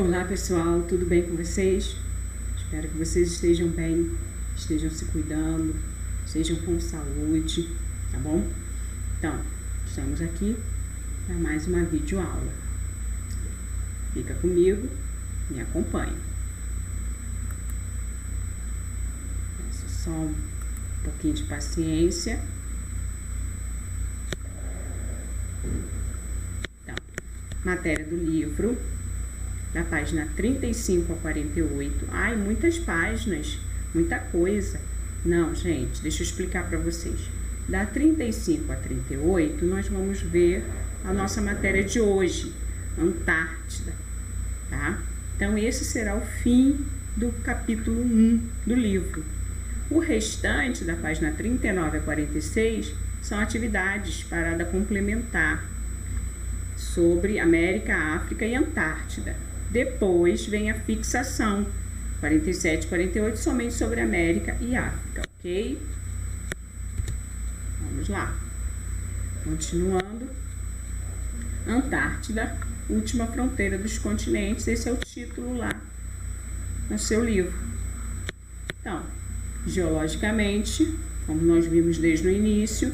Olá pessoal, tudo bem com vocês? Espero que vocês estejam bem, estejam se cuidando, estejam com saúde, tá bom? Então, estamos aqui para mais uma videoaula. Fica comigo, me acompanhe. Peço só um pouquinho de paciência. Então, matéria do livro, da página 35 a 48. Ai, muitas páginas, muita coisa. Não, gente, deixa eu explicar para vocês. Da 35 a 38, nós vamos ver a nossa matéria de hoje, Antártida, tá? Então, esse será o fim do capítulo 1 do livro. O restante, da página 39 a 46, são atividades, parada complementar, sobre América, África e Antártida. Depois vem a fixação, 47 e 48, somente sobre América e África, ok? Vamos lá. Continuando. Antártida, última fronteira dos continentes. Esse é o título lá no seu livro. Então, geologicamente, como nós vimos desde o início,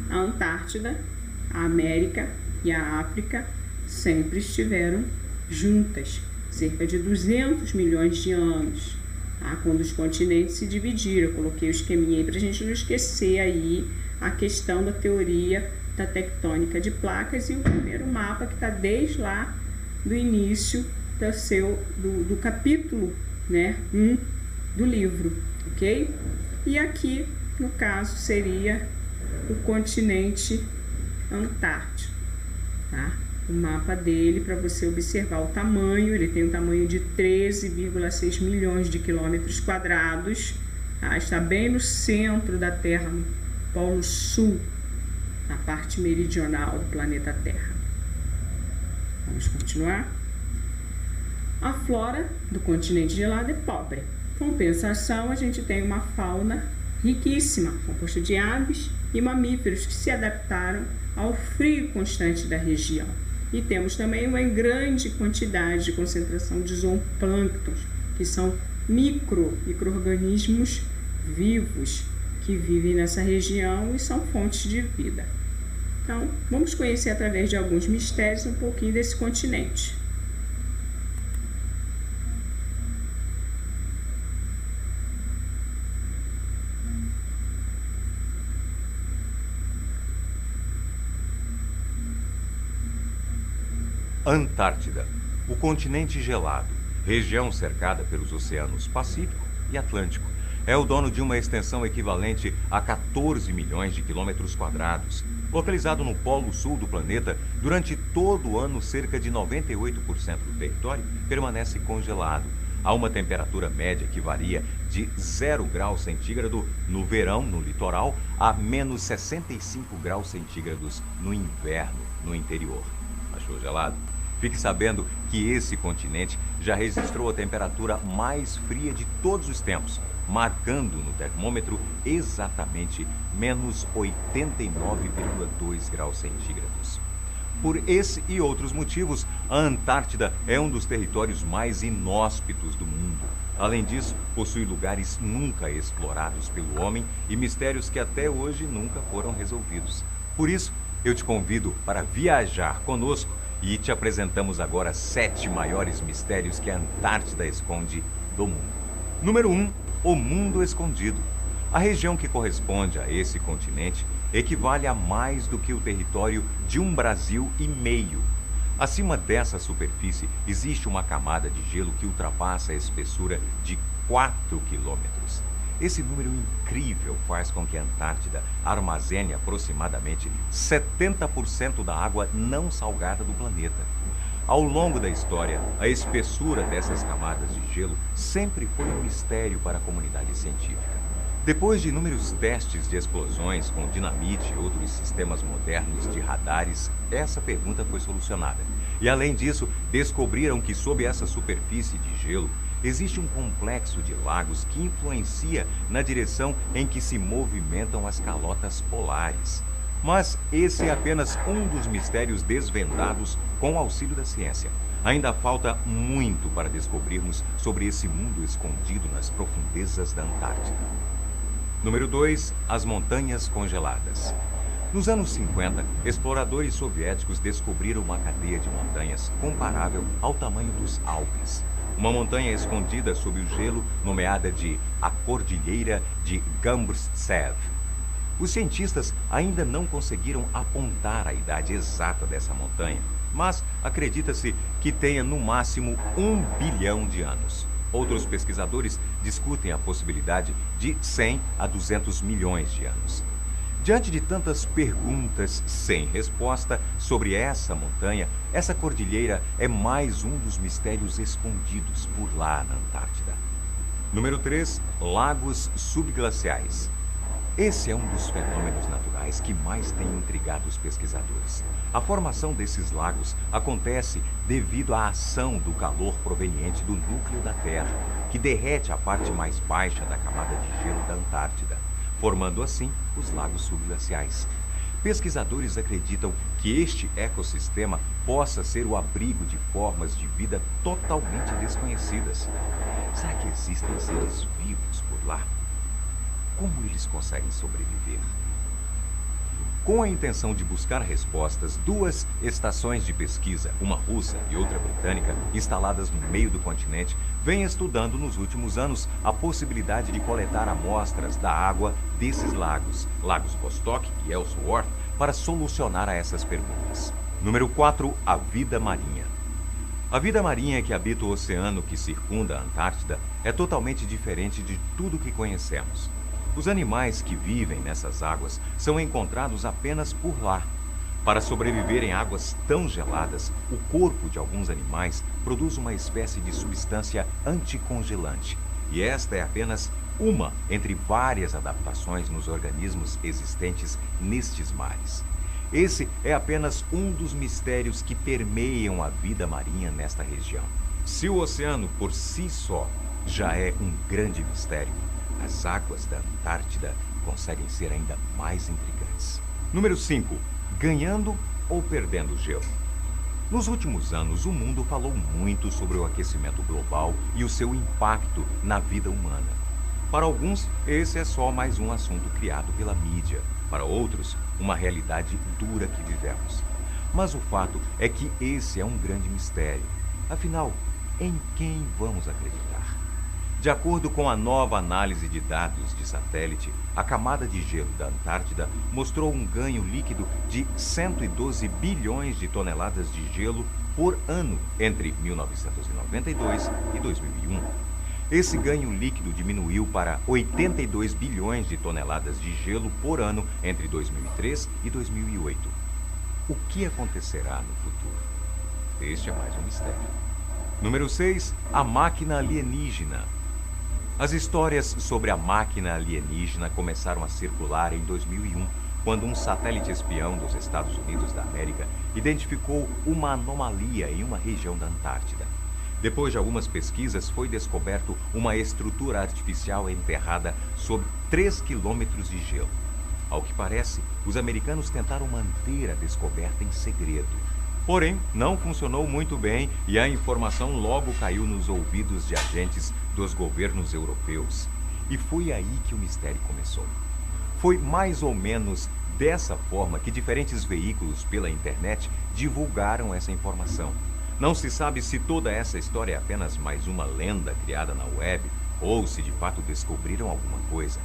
a Antártida, a América e a África sempre estiveram juntas, cerca de 200 milhões de anos, tá? Quando os continentes se dividiram. Eu coloquei o esqueminha aí para a gente não esquecer aí a questão da teoria da tectônica de placas e o primeiro mapa que está desde lá do início do capítulo, né, 1 do livro, ok? E aqui, no caso, seria o continente Antártico, tá? O mapa dele, para você observar o tamanho, ele tem um tamanho de 13,6 milhões de quilômetros quadrados, tá? Está bem no centro da Terra, no Polo Sul, na parte meridional do planeta Terra. Vamos continuar. A flora do continente gelado é pobre. Compensação, a gente tem uma fauna riquíssima, composta de aves e mamíferos que se adaptaram ao frio constante da região. E temos também uma grande quantidade de concentração de zooplânctons, que são micro-organismos vivos que vivem nessa região e são fontes de vida. Então, vamos conhecer através de alguns mistérios um pouquinho desse continente. Antártida, o continente gelado, região cercada pelos oceanos Pacífico e Atlântico, é o dono de uma extensão equivalente a 14 milhões de quilômetros quadrados. Localizado no polo sul do planeta, durante todo o ano, cerca de 98% do território permanece congelado. Há uma temperatura média que varia de 0 graus centígrado no verão, no litoral, a menos 65 graus centígrados no inverno, no interior. Achou gelado? Fique sabendo que esse continente já registrou a temperatura mais fria de todos os tempos, marcando no termômetro exatamente menos 89,2 graus centígrados. Por esse e outros motivos, a Antártida é um dos territórios mais inóspitos do mundo. Além disso, possui lugares nunca explorados pelo homem e mistérios que até hoje nunca foram resolvidos. Por isso, eu te convido para viajar conosco e te apresentamos agora 7 maiores mistérios que a Antártida esconde do mundo. Número 1. O mundo escondido. A região que corresponde a esse continente equivale a mais do que o território de um Brasil e meio. Acima dessa superfície existe uma camada de gelo que ultrapassa a espessura de 4 quilômetros. Esse número incrível faz com que a Antártida armazene aproximadamente 70% da água não salgada do planeta. Ao longo da história, a espessura dessas camadas de gelo sempre foi um mistério para a comunidade científica. Depois de inúmeros testes de explosões com dinamite e outros sistemas modernos de radares, essa pergunta foi solucionada. E além disso, descobriram que sob essa superfície de gelo existe um complexo de lagos que influencia na direção em que se movimentam as calotas polares. Mas esse é apenas um dos mistérios desvendados com o auxílio da ciência. Ainda falta muito para descobrirmos sobre esse mundo escondido nas profundezas da Antártida. Número 2. As montanhas congeladas. Nos anos 50, exploradores soviéticos descobriram uma cadeia de montanhas comparável ao tamanho dos Alpes. Uma montanha escondida sob o gelo, nomeada de a Cordilheira de Gambustsev. Os cientistas ainda não conseguiram apontar a idade exata dessa montanha, mas acredita-se que tenha no máximo 1 bilhão de anos. Outros pesquisadores discutem a possibilidade de 100 a 200 milhões de anos. Diante de tantas perguntas sem resposta sobre essa montanha, essa cordilheira é mais um dos mistérios escondidos por lá na Antártida. Número 3. Lagos subglaciais. Esse é um dos fenômenos naturais que mais tem intrigado os pesquisadores. A formação desses lagos acontece devido à ação do calor proveniente do núcleo da Terra, que derrete a parte mais baixa da camada de gelo da Antártida, formando assim os lagos subglaciais. Pesquisadores acreditam que este ecossistema possa ser o abrigo de formas de vida totalmente desconhecidas. Será que existem seres vivos por lá? Como eles conseguem sobreviver? Com a intenção de buscar respostas, 2 estações de pesquisa, uma russa e outra britânica, instaladas no meio do continente, vêm estudando nos últimos anos a possibilidade de coletar amostras da água desses lagos, Lagos Vostok e Ellsworth, para solucionar a essas perguntas. Número 4. A vida marinha. A vida marinha que habita o oceano que circunda a Antártida é totalmente diferente de tudo que conhecemos. Os animais que vivem nessas águas são encontrados apenas por lá. Para sobreviver em águas tão geladas, o corpo de alguns animais produz uma espécie de substância anticongelante. E esta é apenas uma entre várias adaptações nos organismos existentes nestes mares. Esse é apenas um dos mistérios que permeiam a vida marinha nesta região. Se o oceano por si só já é um grande mistério, as águas da Antártida conseguem ser ainda mais intrigantes. Número 5. Ganhando ou perdendo gelo. Nos últimos anos, o mundo falou muito sobre o aquecimento global e o seu impacto na vida humana. Para alguns, esse é só mais um assunto criado pela mídia. Para outros, uma realidade dura que vivemos. Mas o fato é que esse é um grande mistério. Afinal, em quem vamos acreditar? De acordo com a nova análise de dados de satélite, a camada de gelo da Antártida mostrou um ganho líquido de 112 bilhões de toneladas de gelo por ano entre 1992 e 2001. Esse ganho líquido diminuiu para 82 bilhões de toneladas de gelo por ano entre 2003 e 2008. O que acontecerá no futuro? Este é mais um mistério. Número 6. A máquina alienígena. As histórias sobre a máquina alienígena começaram a circular em 2001, quando um satélite espião dos Estados Unidos da América identificou uma anomalia em uma região da Antártida. Depois de algumas pesquisas, foi descoberto uma estrutura artificial enterrada sob 3 quilômetros de gelo. Ao que parece, os americanos tentaram manter a descoberta em segredo. Porém, não funcionou muito bem e a informação logo caiu nos ouvidos de agentes dos governos europeus. E foi aí que o mistério começou. Foi mais ou menos dessa forma que diferentes veículos pela internet divulgaram essa informação. Não se sabe se toda essa história é apenas mais uma lenda criada na web ou se de fato descobriram alguma coisa.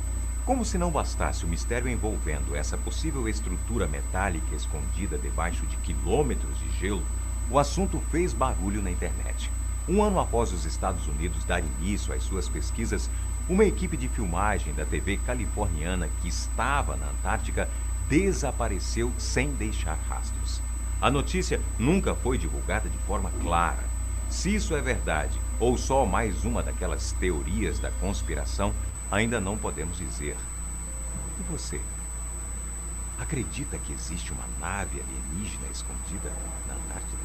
Como se não bastasse o mistério envolvendo essa possível estrutura metálica escondida debaixo de quilômetros de gelo, o assunto fez barulho na internet. Um ano após os Estados Unidos dar início às suas pesquisas, uma equipe de filmagem da TV californiana que estava na Antártica desapareceu sem deixar rastros. A notícia nunca foi divulgada de forma clara. Se isso é verdade ou só mais uma daquelas teorias da conspiração, ainda não podemos dizer. E você? Acredita que existe uma nave alienígena escondida na Antártida?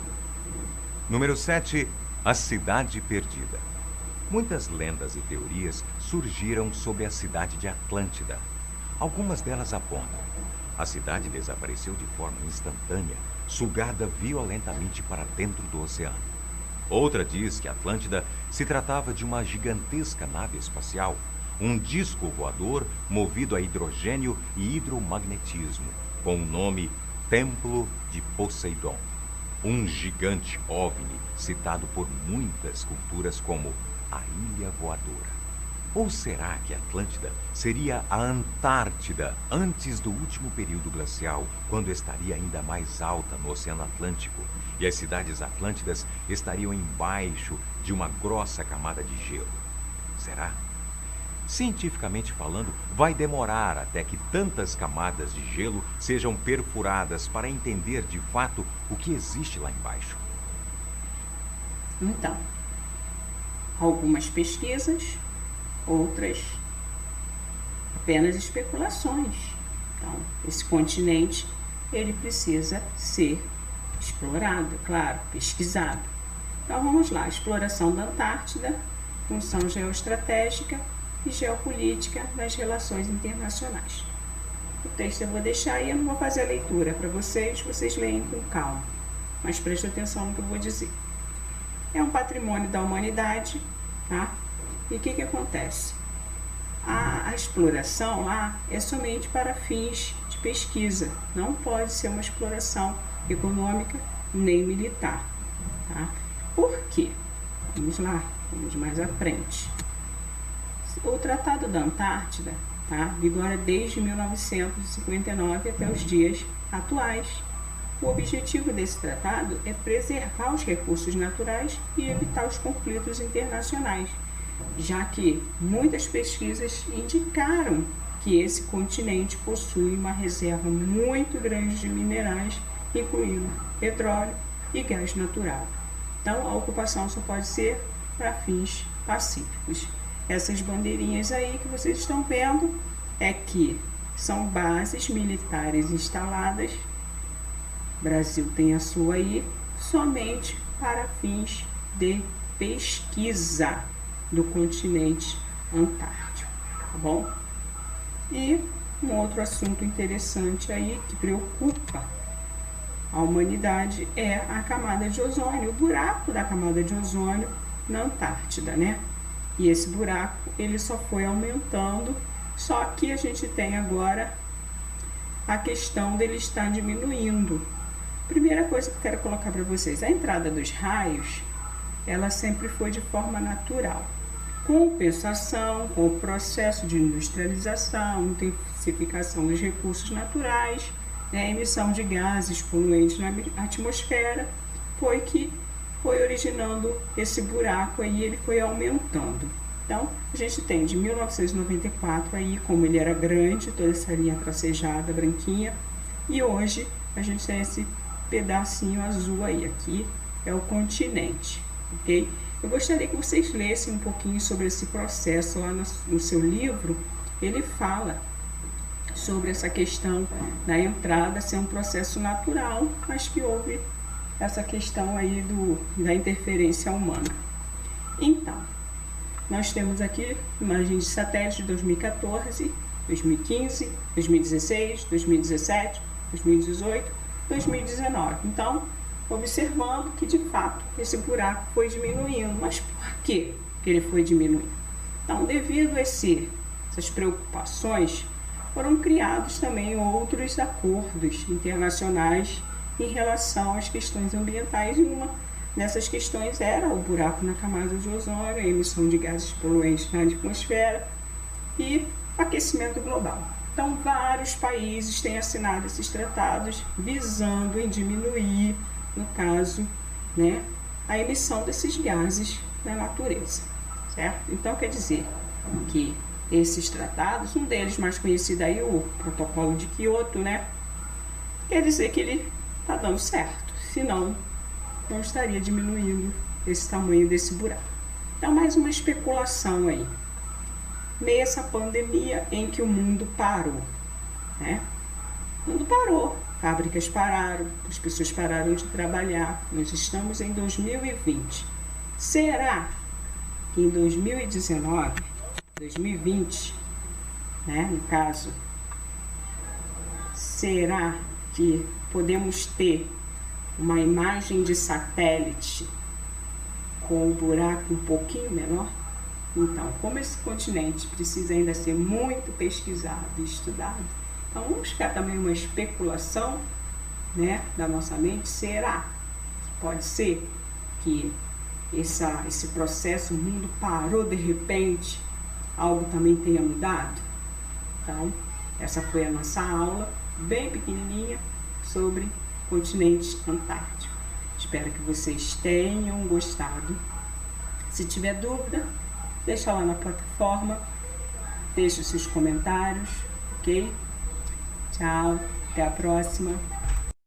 Número 7. A Cidade Perdida. Muitas lendas e teorias surgiram sobre a cidade de Atlântida. Algumas delas apontam. A cidade desapareceu de forma instantânea, sugada violentamente para dentro do oceano. Outra diz que Atlântida se tratava de uma gigantesca nave espacial, um disco voador movido a hidrogênio e hidromagnetismo, com o nome Templo de Poseidon. Um gigante OVNI citado por muitas culturas como a Ilha Voadora. Ou será que Atlântida seria a Antártida antes do último período glacial, quando estaria ainda mais alta no Oceano Atlântico e as cidades atlântidas estariam embaixo de uma grossa camada de gelo? Será? Cientificamente falando, vai demorar até que tantas camadas de gelo sejam perfuradas para entender de fato o que existe lá embaixo. Então, algumas pesquisas, outras apenas especulações. Então, esse continente, ele precisa ser explorado, claro, pesquisado. Então, vamos lá, exploração da Antártida, função geoestratégica e geopolítica das relações internacionais. O texto eu vou deixar aí, eu não vou fazer a leitura para vocês leem com calma, mas prestem atenção no que eu vou dizer. É um patrimônio da humanidade, tá? E o que acontece? A exploração lá é somente para fins de pesquisa, não pode ser uma exploração econômica nem militar, tá? Por quê? Vamos lá, vamos mais à frente. O Tratado da Antártida, tá, vigora desde 1959 até os dias atuais. O objetivo desse tratado é preservar os recursos naturais e evitar os conflitos internacionais, já que muitas pesquisas indicaram que esse continente possui uma reserva muito grande de minerais, incluindo petróleo e gás natural. Então, a ocupação só pode ser para fins pacíficos. Essas bandeirinhas aí que vocês estão vendo é que são bases militares instaladas, o Brasil tem a sua aí, somente para fins de pesquisa do continente antártico, tá bom? E um outro assunto interessante aí que preocupa a humanidade é a camada de ozônio, o buraco da camada de ozônio na Antártida, né? E esse buraco, ele só foi aumentando, só que a gente tem agora a questão dele estar diminuindo. Primeira coisa que eu quero colocar para vocês, a entrada dos raios, ela sempre foi de forma natural. Compensação, com o processo de industrialização, intensificação dos recursos naturais, né, emissão de gases poluentes na atmosfera, foi que foi originando esse buraco aí, ele foi aumentando. Então, a gente tem de 1994 aí, como ele era grande, toda essa linha tracejada, branquinha, e hoje a gente tem esse pedacinho azul aí, aqui é o continente, ok? Eu gostaria que vocês lessem um pouquinho sobre esse processo lá no seu livro. Ele fala sobre essa questão da entrada ser um processo natural, mas que houve essa questão aí da interferência humana. Então, nós temos aqui imagens de satélite de 2014, 2015, 2016, 2017, 2018, 2019. Então, observando que de fato esse buraco foi diminuindo. Mas por que ele foi diminuindo? Então, devido a essas preocupações, foram criados também outros acordos internacionais em relação às questões ambientais, e uma dessas questões era o buraco na camada de ozônio, a emissão de gases poluentes na atmosfera e aquecimento global. Então, vários países têm assinado esses tratados visando em diminuir, no caso, né, a emissão desses gases na natureza, certo? Então, quer dizer que esses tratados, um deles mais conhecido aí, o Protocolo de Kyoto, né, quer dizer que ele está dando certo, senão não estaria diminuindo esse tamanho desse buraco. Então, mais uma especulação aí. Meio essa pandemia em que o mundo parou, né? O mundo parou, fábricas pararam, as pessoas pararam de trabalhar. Nós estamos em 2020. Será que em 2019, 2020, né, no caso, será que podemos ter uma imagem de satélite com o buraco um pouquinho menor? Então, como esse continente precisa ainda ser muito pesquisado e estudado, então vamos ficar também uma especulação, né, da nossa mente. Será que pode ser que esse processo, o mundo parou de repente, algo também tenha mudado? Então, essa foi a nossa aula, bem pequenininha, sobre o continente antártico. Espero que vocês tenham gostado. Se tiver dúvida, deixa lá na plataforma, deixa os seus comentários, ok? Tchau, até a próxima.